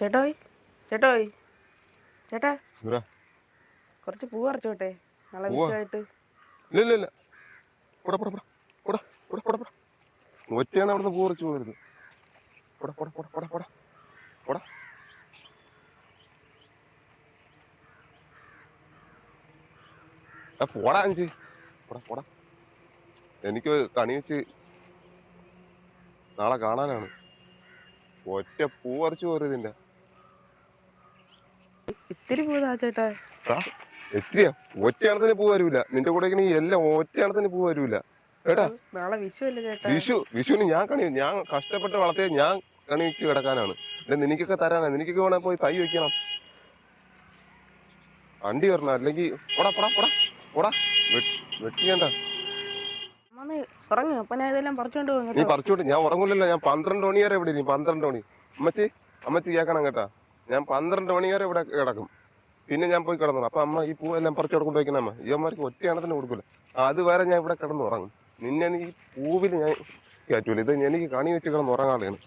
ചേട്ടോയ് ചേട്ടോയ് ചേട്ടാ എന്താ കുറച്ച് പൂ പറിച്ചോട്ടെ നാളെ പോവാ? വിഷുവായിട്ട്. ഇല്ല ഇല്ല, പോടാ പോടാ പോടാ പോടാ പോടാ പോടാ പോടാ. ഒറ്റയാണ് അവിടുന്ന് പൂ പറിച്ചു പോകരുത്. പോടാ പോടാ പോടാ പോടാ പോടാ പോടാ. പോടാ അഞ്ച്, പോടാ പോടാ. എനിക്ക് കണി വെച്ച് നാളെ കാണാനാണ്. ഒറ്റ പൂ പറിച്ചു പോരുതിന്റെ. ഇത്തിരി പൂ താ ചേട്ടാ. എത്തിയാ ഒറ്റയാണത്തിന് പൂ വരൂല. നിന്റെ കൂടെ എല്ലാം ഒറ്റയാണത്തിന് പൂ വരൂല കേട്ടാ. നാളെ വിഷു അല്ലേ ചേട്ടാ? വിഷുവിന് ഞാൻ കഷ്ടപ്പെട്ട് വളർത്തിയ ഞാൻ കണി വെച്ച് കിടക്കാനാണ്. നിനക്കൊക്കെ തരാനാ. നിനക്കൊക്കെ വേണേ പോയി തൈ വെക്കണം. വണ്ടി വരണം, അല്ലെങ്കിൽ പോടാ പോടാ പോടാ പോടാ. വെട്ടിയണ്ട. ഉറങ്ങും. അപ്പൊ ഞാൻ ഇതെല്ലാം പറിച്ചോണ്ട് പോകും. നീ പറിച്ചോണ്ട്. ഞാൻ ഉറങ്ങൂലല്ലോ. ഞാൻ 12 മണി വരെ ഇവിടെ ഇരിക്കും. 12 മണി. അമ്മച്ചി കേൾക്കണം കേട്ടാ. ഞാൻ 12 മണി വരെ ഇവിടെ കിടക്കും. പിന്നെ ഞാൻ പോയി കിടന്നു. അപ്പൊ അമ്മ ഈ പൂവെല്ലാം പറിച്ചോടെ കൊണ്ട് വയ്ക്കുന്ന അമ്മ ഈ അമ്മമാർക്ക് ഒറ്റയാണത്തിന് കൊടുക്കൂല. അതുവരെ ഞാൻ ഇവിടെ കിടന്ന് ഉറങ്ങും. നിന്നെ ഈ പൂവിൽ ഞാൻ കയറ്റൂല. ഇത് എനിക്ക് കണി വെച്ച് കിടന്ന് ഉറങ്ങാതെയാണ്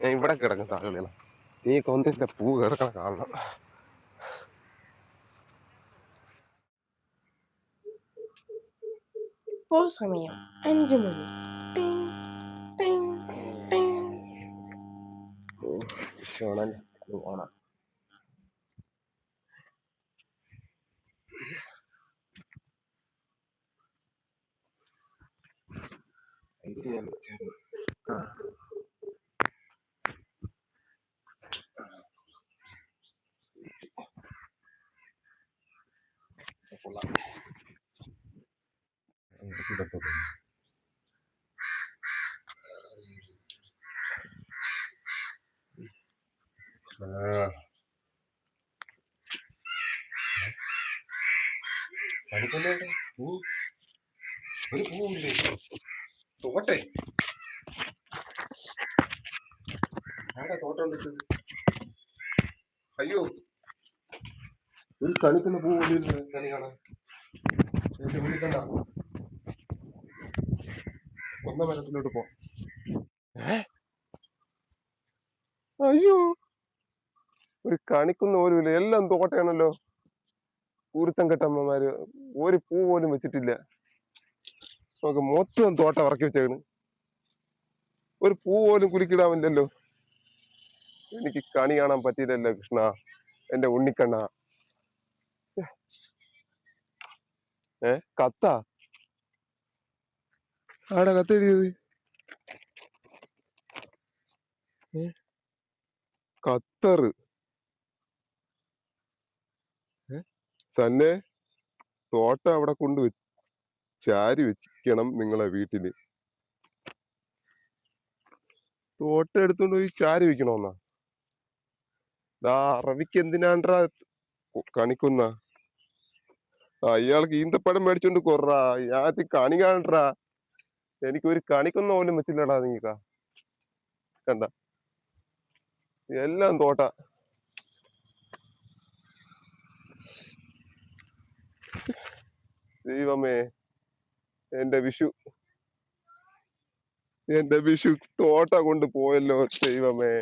ഞാൻ ഇവിടെ കിടക്കും. താകളികളാണ് നീ കൊന്തിന്റെ പൂ കിടക്കണം കാണണം. ഇപ്പോൾ സമയം 5 മണി. ഓണം തോട്ടെ തോട്ടം. അയ്യോ, ഒരു കണിക്കുന്ന പൂ കണി കാണാൻ വിളിക്കണ്ട. ഒന്ന മരത്തിലോട്ട് പോ. അയ്യോ, ഒരു കണിക്കുന്ന പോലും ഇല്ല. എല്ലാം തോട്ടയാണല്ലോ. കുരുത്തം കെട്ടമ്മമാര് ഒരു പൂ പോലും വെച്ചിട്ടില്ല. നമുക്ക് മൊത്തം തോട്ടം ഇറക്കി വെച്ചേക്കണ്. ഒരു പൂ പോലും കുലുക്കിടാമില്ലല്ലോ. എനിക്ക് കണി കാണാൻ പറ്റിയില്ലല്ലോ കൃഷ്ണ, എന്റെ ഉണ്ണിക്കണ്ണ. കത്താ ആടാ കത്തെഴുതിയത്? ഖത്തറ്. സന്നെ തോട്ടം അവിടെ കൊണ്ട് ചാരി വെക്കണം നിങ്ങളെ വീട്ടില്. തോട്ടം എടുത്തോണ്ട് പോയി ചാരി വെക്കണോന്നാ? അറബിക്ക് എന്തിനാണ്ടാ കണിക്കുന്ന? അയാൾക്ക് ഈന്തപ്പഴം മേടിച്ചോണ്ട് കൊറാ. ഞാൻ കണി കാണണ്ടാ. എനിക്കൊരു കണിക്കുന്ന പോലും വെച്ചില്ലടാ. നീക്ക കണ്ട എല്ലാം തോട്ട. ദൈവമേ, എന്റെ വിഷു തോട്ട കൊണ്ട് പോയല്ലോ ദൈവമേ.